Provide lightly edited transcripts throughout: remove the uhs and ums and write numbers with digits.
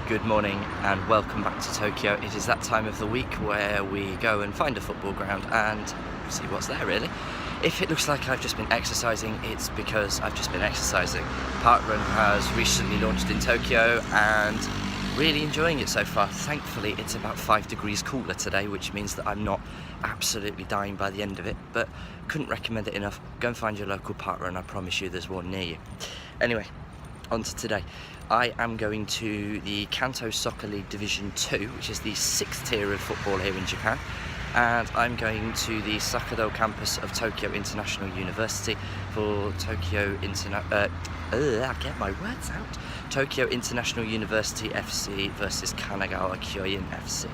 Good morning and welcome back to Tokyo. It is that time of the week where we go and find a football ground and see what's there really. If it looks like I've just been exercising, it's because I've just been exercising. Parkrun has recently launched in Tokyo and really enjoying it so far. Thankfully it's about 5 degrees cooler today, which means that I'm not absolutely dying by the end of it, but couldn't recommend it enough. Go and find your local parkrun, I promise you there's one near you. Anyway, on to today. I am going to the Kanto Soccer League Division 2, which is the 6th tier of football here in Japan, and I'm going to the Sakado campus of Tokyo International University for Tokyo International University FC versus Kanagawa Kyoin FC.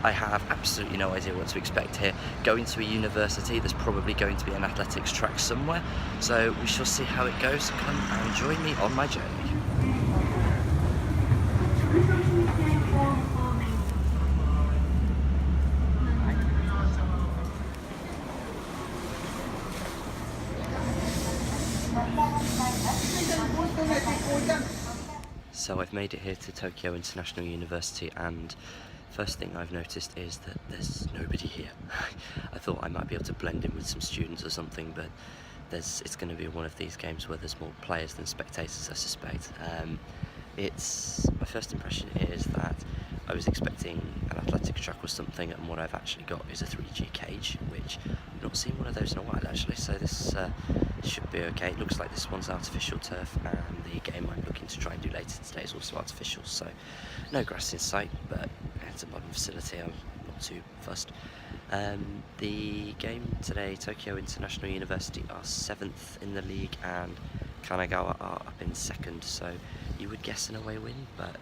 I have absolutely no idea what to expect here. Going to a university, there's probably going to be an athletics track somewhere, so we shall see how it goes. Come and join me on my journey. So I've made it here to Tokyo International University, and first thing I've noticed is that there's nobody here. I thought I might be able to blend in with some students or something, but it's going to be one of these games where there's more players than spectators, I suspect. My first impression is that I was expecting an athletics track or something, and what I've actually got is a 3G cage, which I've not seen one of those in a while actually, so this should be okay. It looks like this one's artificial turf, and the game I'm looking to try and do later today is also artificial, so no grass in sight, but it's a modern facility, I'm not too fussed. The game today, Tokyo International University are 7th in the league and Kanagawa are up in 2nd, so you would guess an away win, but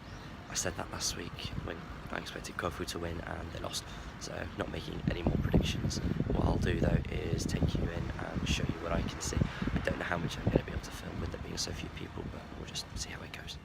I said that last week when I expected Kofu to win and they lost, so not making any more predictions. What I'll do though is take you in and show you what I can see. I don't know how much I'm going to be able to film with there being so few people, but we'll just see how it goes.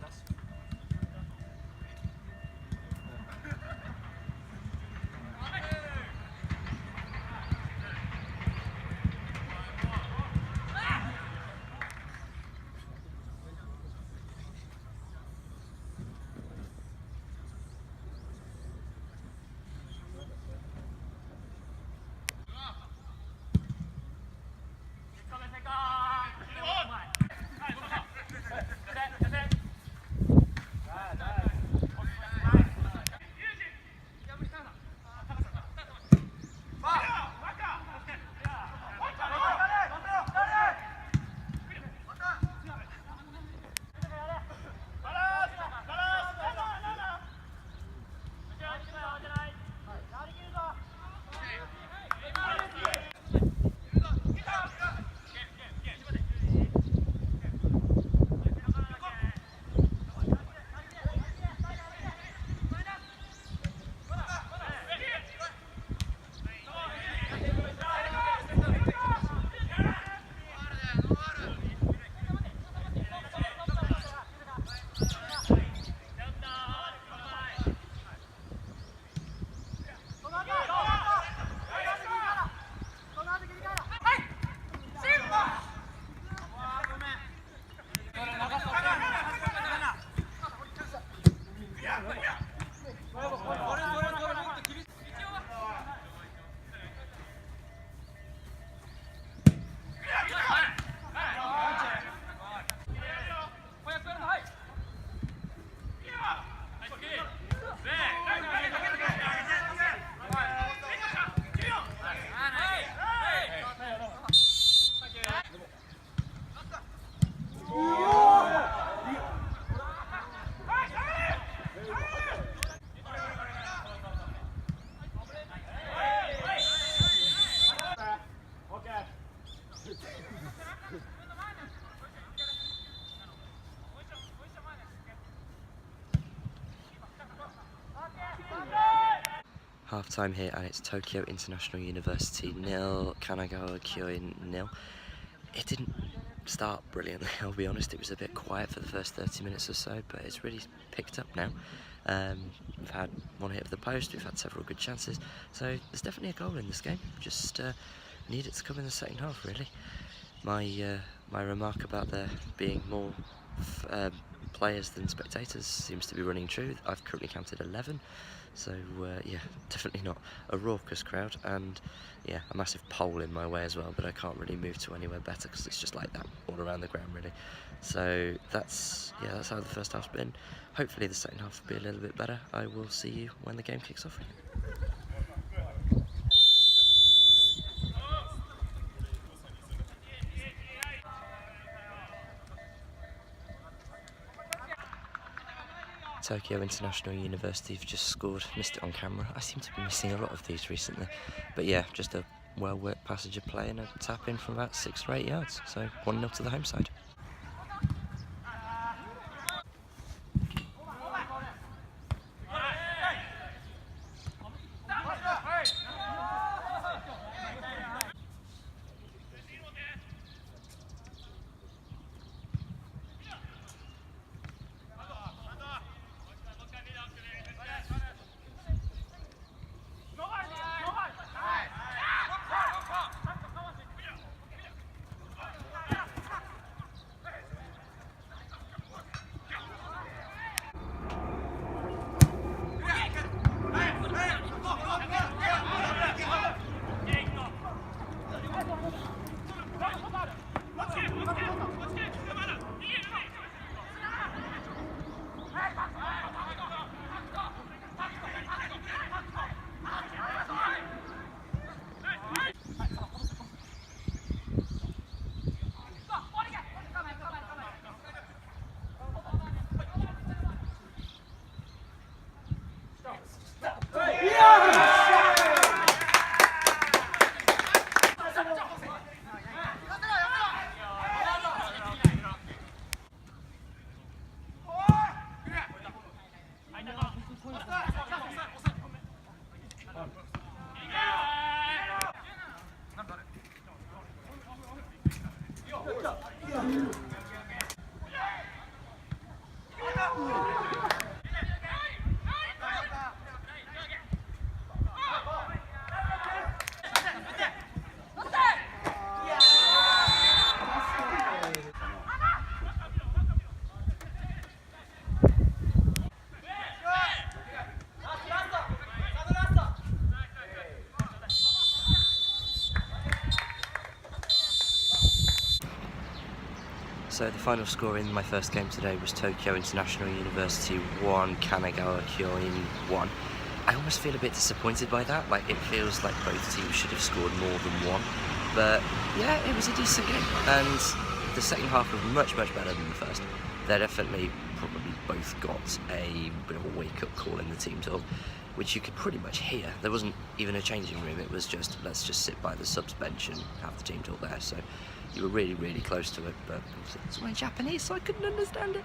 Half time here, and it's Tokyo International University 0, Kanagawa Kyoin 0. It didn't start brilliantly, I'll be honest. It was a bit quiet for the first 30 minutes or so, but it's really picked up now. We've had one hit of the post, we've had several good chances, so there's definitely a goal in this game. Just need it to come in the second half, really. My remark about there being more players than spectators seems to be running true. I've currently counted 11, so yeah, definitely not a raucous crowd, and yeah, a massive pole in my way as well, but I can't really move to anywhere better because it's just like that all around the ground really. So that's how the first half's been. Hopefully the second half will be a little bit better. I will see you when the game kicks off again. Tokyo International University have just scored, missed it on camera. I seem to be missing a lot of these recently, but yeah, just a well-worked passage of play and a tap in from about 6 or 8 yards, so 1-0 to the home side. So the final score in my first game today was Tokyo International University 1, Kanagawa Kyoin 1. I almost feel a bit disappointed by that, like it feels like both teams should have scored more than one. But yeah, it was a decent game, and the second half was much better than the first. They definitely probably both got a bit of a wake-up call in the team talk, which you could pretty much hear. There wasn't even a changing room, it was just, let's just sit by the subs bench and have the team talk there. So you were really close to it, but it's all in Japanese, so I couldn't understand it.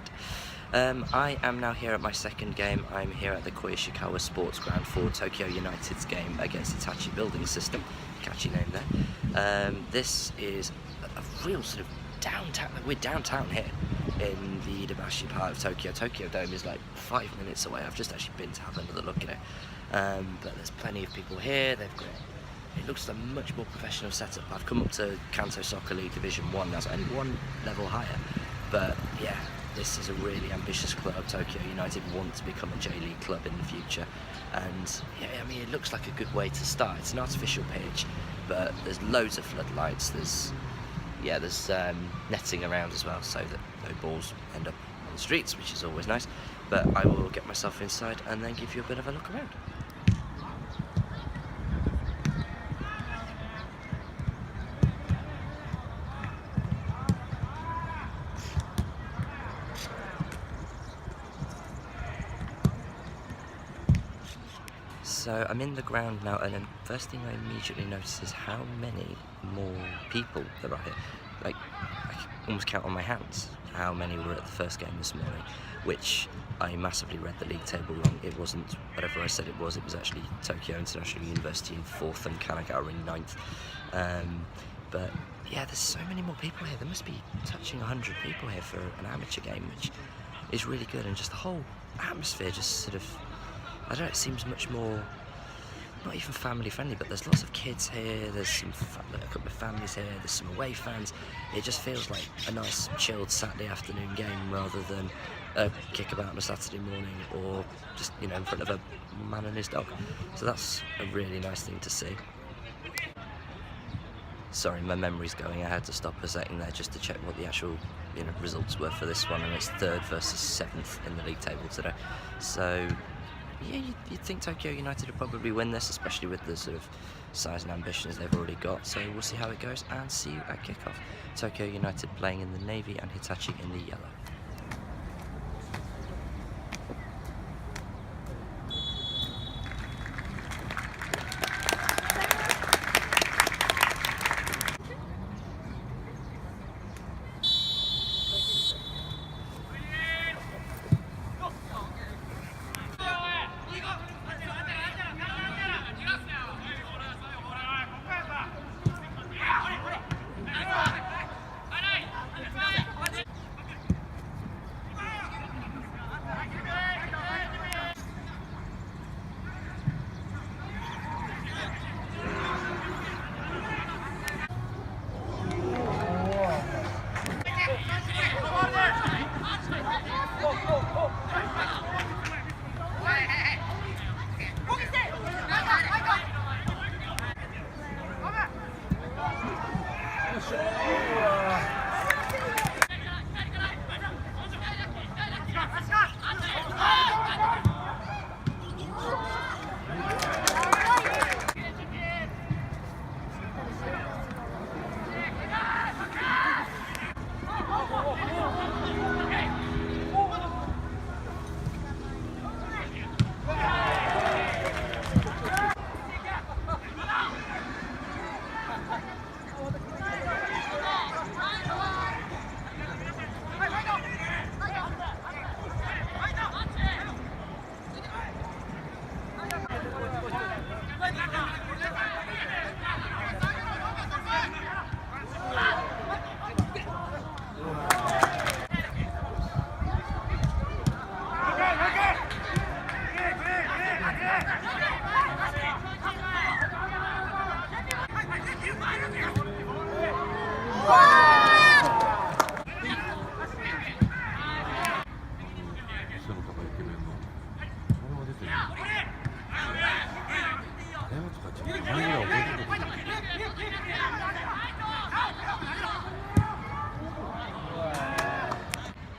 I am now here at my second game. I'm here at the Koishikawa Sports Ground for Tokyo United's game against Hitachi Building System. Catchy name there. This is a real sort of downtown, we're downtown here in the Iidabashi part of Tokyo. Tokyo Dome is like 5 minutes away. I've just actually been to have another look at it. But there's plenty of people here. They've got, it looks like a much more professional setup. I've come up to Kanto Soccer League Division 1, that's only one level higher. But yeah, this is a really ambitious club. Tokyo United want to become a J-League club in the future. And yeah, I mean, it looks like a good way to start. It's an artificial pitch, but there's loads of floodlights. There's netting around as well, so that no balls end up on the streets, which is always nice. But I will get myself inside and then give you a bit of a look around. So I'm in the ground now, and the first thing I immediately notice is how many more people there are here. Like, I can almost count on my hands how many were at the first game this morning, which I massively read the league table wrong. It wasn't whatever I said it was actually Tokyo International University in 4th and Kanagawa in 9th. But yeah, there's so many more people here. There must be touching 100 people here for an amateur game, which is really good, and just the whole atmosphere just sort of, I don't know, it seems much more not even family friendly, but there's lots of kids here, there's a couple of families here, there's some away fans. It just feels like a nice chilled Saturday afternoon game rather than a kickabout on a Saturday morning, or just, you know, in front of a man and his dog. So that's a really nice thing to see. Sorry, my memory's going. I had to stop a second there just to check what the actual, you know, results were for this one, and it's 3rd versus 7th in the league table today. So yeah, you'd think Tokyo United would probably win this, especially with the sort of size and ambitions they've already got. So we'll see how it goes, and see you at kickoff. Tokyo United playing in the navy and Hitachi in the yellow.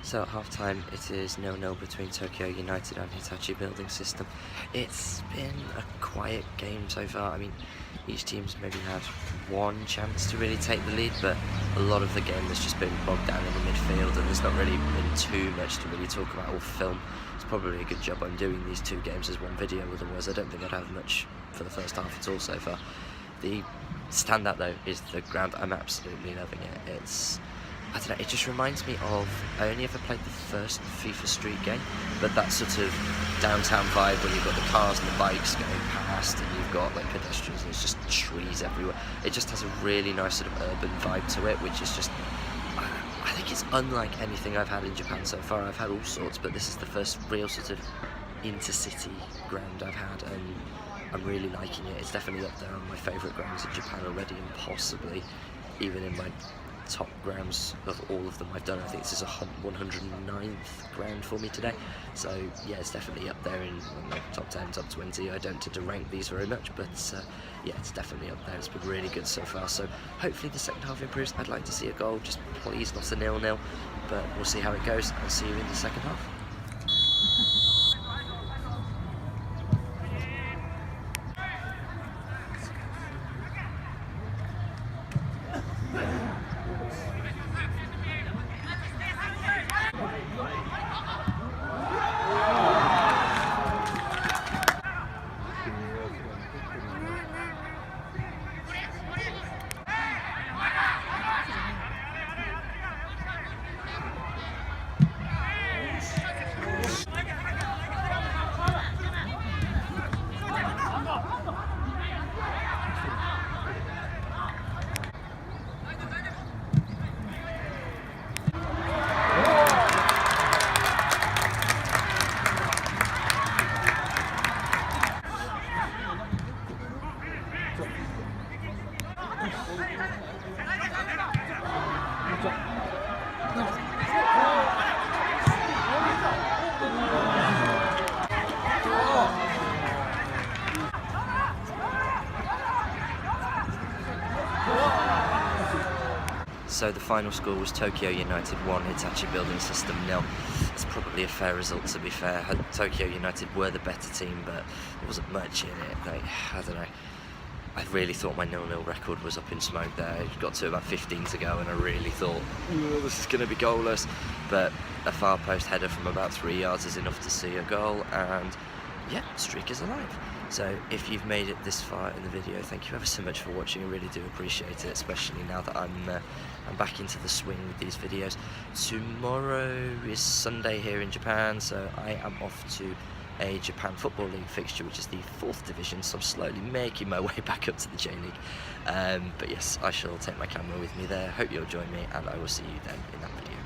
So at half-time it is 0-0 between Tokyo United and Hitachi Building System. It's been a quiet game so far. I mean, each team's maybe had one chance to really take the lead, but a lot of the game has just been bogged down in the midfield, and there's not really been too much to really talk about or film. It's probably a good job I'm doing these two games as one video, otherwise I don't think I'd have much for the first half at all so far. The standout though is the ground. I'm absolutely loving it. I don't know, it just reminds me of, I only ever played the first FIFA Street game, but that sort of downtown vibe where you've got the cars and the bikes going past, and you've got like pedestrians and it's just trees everywhere. It just has a really nice sort of urban vibe to it, which is just, I think it's unlike anything I've had in Japan so far. I've had all sorts, but this is the first real sort of intercity ground I've had, and I'm really liking it. It's definitely up there on my favourite grounds in Japan already, and possibly even in my top grounds of all of them I've done. I think this is a 109th ground for me today, so yeah, it's definitely up there in the top 10, top 20. I don't tend to rank these very much, but yeah, it's definitely up there. It's been really good so far, so hopefully the second half improves. I'd like to see a goal, just please not a 0-0, but we'll see how it goes. I'll see you in the second half. so the final score was Tokyo United 1, Hitachi Building System 0. It's probably a fair result, to be fair. Tokyo United were the better team, but there wasn't much in it. Like, I don't know. I really thought my 0-0 record was up in smoke there. It got to about 15 to go, and I really thought, this is going to be goalless. But a far post header from about 3 yards is enough to see a goal, and yeah, streak is alive. So if you've made it this far in the video, thank you ever so much for watching. I really do appreciate it, especially now that I'm back into the swing with these videos. Tomorrow is Sunday here in Japan, so I am off to a Japan Football League fixture, which is the 4th division, so I'm slowly making my way back up to the J-League. But yes, I shall take my camera with me there. Hope you'll join me, and I will see you then in that video.